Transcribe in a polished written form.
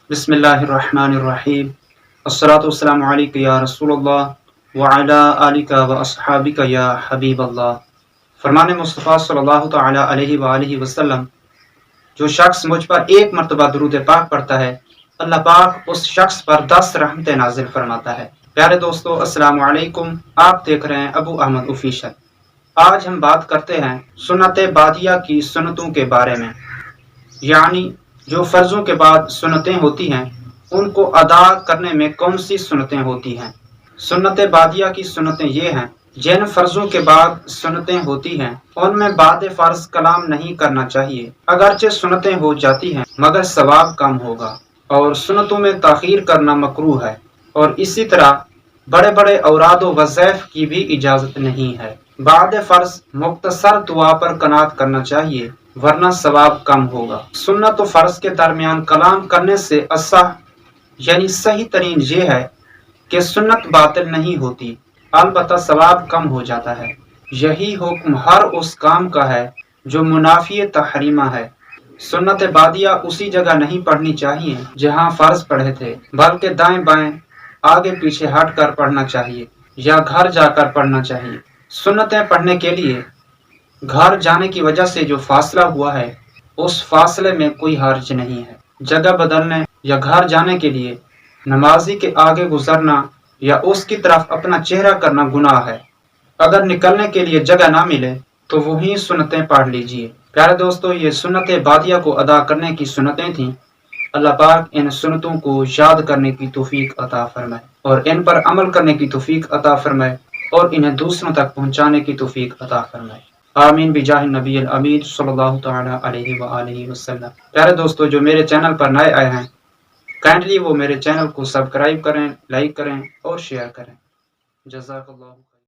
بسم اللہ الرحمن الرحیم الصلاۃ والسلام علیک یا رسول اللہ وعلی آلک و اصحابک یا حبیب اللہ۔ فرمان مصطفیٰ صلی اللہ تعالی علیہ وآلہ وسلم، جو شخص مجھ پر ایک مرتبہ درود پاک پڑھتا ہے اللہ پاک اس شخص پر 10 رحمتیں نازل فرماتا ہے۔ پیارے دوستو السلام علیکم، آپ دیکھ رہے ہیں ابو احمد آفیشل۔ آج ہم بات کرتے ہیں سنت بادیہ کی سنتوں کے بارے میں، یعنی جو فرضوں کے بعد سنتیں ہوتی ہیں ان کو ادا کرنے میں کون سی سنتیں ہوتی ہیں۔ سنت بادیہ کی سنتیں یہ ہیں: جن فرضوں کے بعد سنتیں ہوتی ہیں ان میں بعد فرض کلام نہیں کرنا چاہیے، اگرچہ سنتیں ہو جاتی ہیں مگر ثواب کم ہوگا، اور سنتوں میں تاخیر کرنا مکروہ ہے، اور اسی طرح بڑے بڑے اوراد و وظائف کی بھی اجازت نہیں ہے۔ بعد فرض مختصر دعا پر قناعت کرنا چاہیے ورنہ ثواب کم ہوگا۔ سنت و فرض کے درمیان کلام کرنے سے اصح یعنی صحیح ترین یہ ہے کہ سنت باطل نہیں ہوتی، البتہ ثواب کم ہو جاتا ہے۔ یہی حکم ہر اس کام کا ہے جو منافی تحریمہ ہے۔ سنت بادیہ اسی جگہ نہیں پڑھنی چاہیے جہاں فرض پڑھے تھے، بلکہ دائیں بائیں آگے پیچھے ہٹ کر پڑھنا چاہیے یا گھر جا کر پڑھنا چاہیے۔ سنتیں پڑھنے کے لیے گھر جانے کی وجہ سے جو فاصلہ ہوا ہے اس فاصلے میں کوئی حرج نہیں ہے۔ جگہ بدلنے یا گھر جانے کے لیے نمازی کے آگے گزرنا یا اس کی طرف اپنا چہرہ کرنا گناہ ہے۔ اگر نکلنے کے لیے جگہ نہ ملے تو وہیں سنتیں پڑھ لیجیے۔ پیارے دوستو، یہ سنت بادیہ کو ادا کرنے کی سنتیں تھیں۔ اللہ پاک ان سنتوں کو یاد کرنے کی توفیق عطا فرمائے اور ان پر عمل کرنے کی توفیق عطا فرمائے اور انہیں دوسروں تک پہنچانے کی توفیق عطا فرمائے۔ آمین بجاہ النبی الامین صلی اللہ تعالی علیہ وآلہ وسلم۔ پیارے دوستو، جو میرے چینل پر نئے آئے ہیں کائنڈلی وہ میرے چینل کو سبسکرائب کریں، لائک کریں اور شیئر کریں۔ جزاک اللہ۔